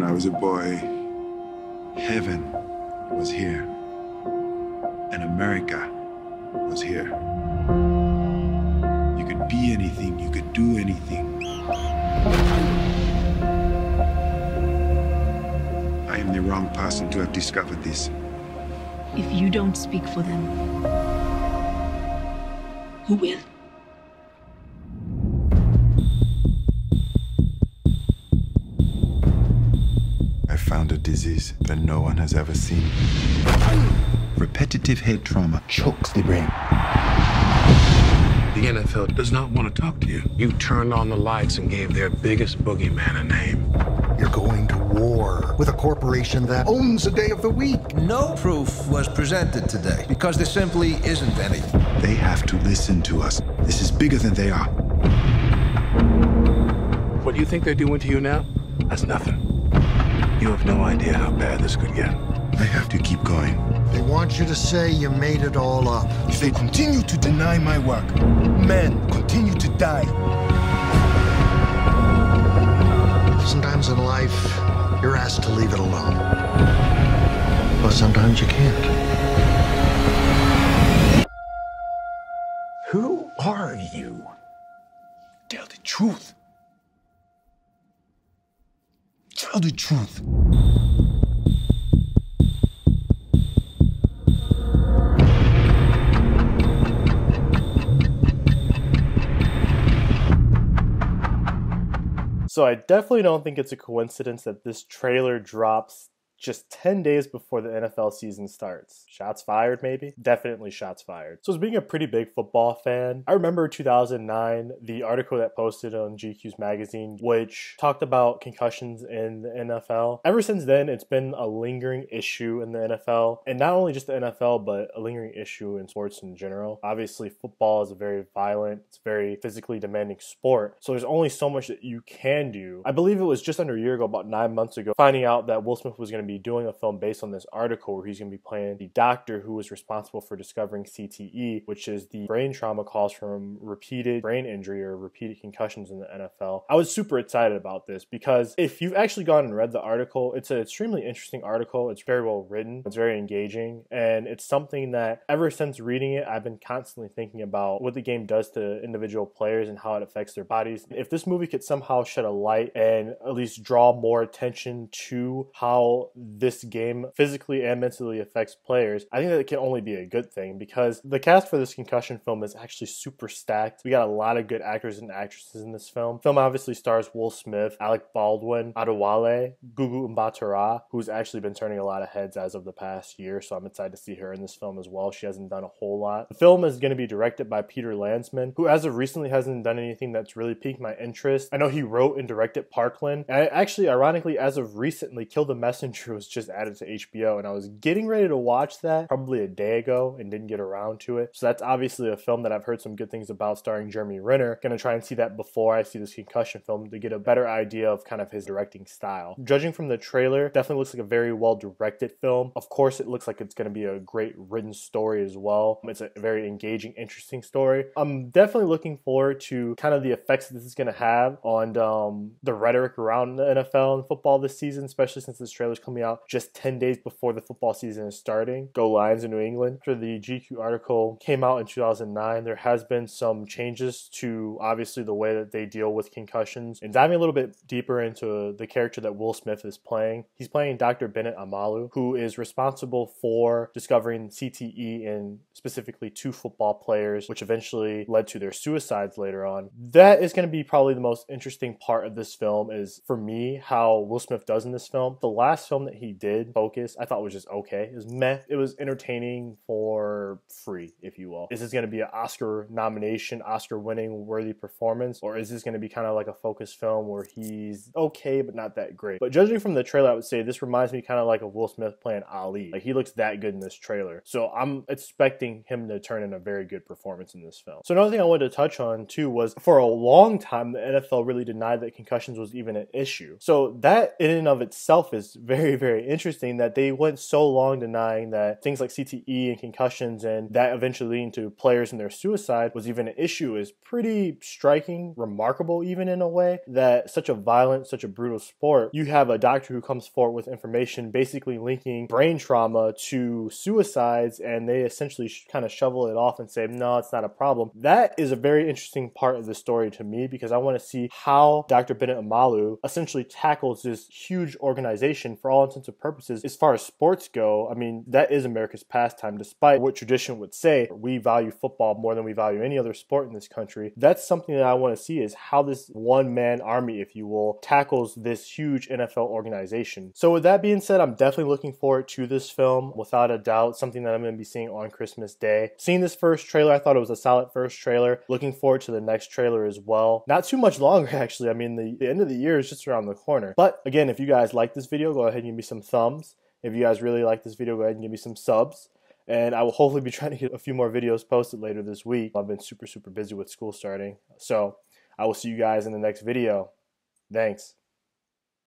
When I was a boy, heaven was here, and America was here. You could be anything, you could do anything. I am the wrong person to have discovered this. If you don't speak for them, who will? I found a disease that no one has ever seen. Repetitive head trauma chokes the brain. The NFL does not want to talk to you. You turned on the lights and gave their biggest boogeyman a name. You're going to war with a corporation that owns a day of the week. No proof was presented today because there simply isn't any. They have to listen to us. This is bigger than they are. What you think they're doing to you now? That's nothing. You have no idea how bad this could get. I have to keep going. They want you to say you made it all up. If they continue to deny my work, men continue to die. Sometimes in life, you're asked to leave it alone. But sometimes you can't. Who are you? Tell the truth. Tell the truth. So I definitely don't think it's a coincidence that this trailer drops just 10 days before the NFL season starts. Shots fired, maybe? Definitely shots fired. So as being a pretty big football fan, I remember 2009, the article that posted on GQ's magazine, which talked about concussions in the NFL. Ever since then, it's been a lingering issue in the NFL, and not only just the NFL, but a lingering issue in sports in general. Obviously, football is a very violent, it's a very physically demanding sport, so there's only so much that you can do. I believe it was just under a year ago, about 9 months ago, finding out that Will Smith was going to be doing a film based on this article where he's going to be playing the doctor who was responsible for discovering CTE, which is the brain trauma caused from repeated brain injury or repeated concussions in the NFL. I was super excited about this because if you've actually gone and read the article, it's an extremely interesting article. It's very well written, it's very engaging, and it's something that ever since reading it, I've been constantly thinking about what the game does to individual players and how it affects their bodies. If this movie could somehow shed a light and at least draw more attention to how this game physically and mentally affects players, I think that it can only be a good thing because the cast for this Concussion film is actually super stacked. We got a lot of good actors and actresses in this film. The film obviously stars Will Smith, Alec Baldwin, Adewale, Gugu Mbatha-Raw, who's actually been turning a lot of heads as of the past year, so I'm excited to see her in this film as well. She hasn't done a whole lot. The film is going to be directed by Peter Landsman, who as of recently hasn't done anything that's really piqued my interest. I know he wrote and directed Parkland, and actually, ironically, as of recently, Kill the Messenger was just added to HBO, and I was getting ready to watch that probably a day ago and didn't get around to it. So that's obviously a film that I've heard some good things about, starring Jeremy Renner. Gonna try and see that before I see this Concussion film to get a better idea of kind of his directing style. Judging from the trailer, definitely looks like a very well directed film. Of course, it looks like it's gonna be a great written story as well. It's a very engaging, interesting story. I'm definitely looking forward to kind of the effects that this is gonna have on the rhetoric around the NFL and football this season, especially since this trailer is coming out just 10 days before the football season is starting. Go Lions in New England. After the GQ article came out in 2009, there has been some changes to obviously the way that they deal with concussions. And diving a little bit deeper into the character that Will Smith is playing, he's playing Dr. Bennett Amalu, who is responsible for discovering CTE in specifically 2 football players, which eventually led to their suicides later on. That is going to be probably the most interesting part of this film, is for me how Will Smith does in this film. The last film that he did, Focus, I thought was just okay. It was meh. It was entertaining for free, if you will. Is this going to be an Oscar nomination, Oscar winning worthy performance, or is this going to be kind of like a Focus film where he's okay but not that great? But judging from the trailer, I would say this reminds me kind of like of Will Smith playing Ali. Like, he looks that good in this trailer, so I'm expecting him to turn in a very good performance in this film. So another thing I wanted to touch on too was, for a long time the NFL really denied that concussions was even an issue. So that in and of itself is very very, very interesting that they went so long denying that things like CTE and concussions and that eventually leading to players in their suicide was even an issue is pretty striking, remarkable even in a way, that such a violent, such a brutal sport, you have a doctor who comes forward with information basically linking brain trauma to suicides, and they essentially kind of shovel it off and say, no, it's not a problem. That is a very interesting part of the story to me, because I want to see how Dr. Bennett Omalu essentially tackles this huge organization for all intents and purposes. As far as sports go, I mean, that is America's pastime, despite what tradition would say. We value football more than we value any other sport in this country. That's something that I want to see, is how this one-man army, if you will, tackles this huge NFL organization. So with that being said, I'm definitely looking forward to this film, without a doubt, something that I'm going to be seeing on Christmas Day. Seeing this first trailer, I thought it was a solid first trailer. Looking forward to the next trailer as well. Not too much longer, actually. I mean, the end of the year is just around the corner. But again, if you guys like this video, go ahead and give me some thumbs. If you guys really like this video, go ahead and give me some subs. And I will hopefully be trying to get a few more videos posted later this week. I've been super busy with school starting. So I will see you guys in the next video. Thanks.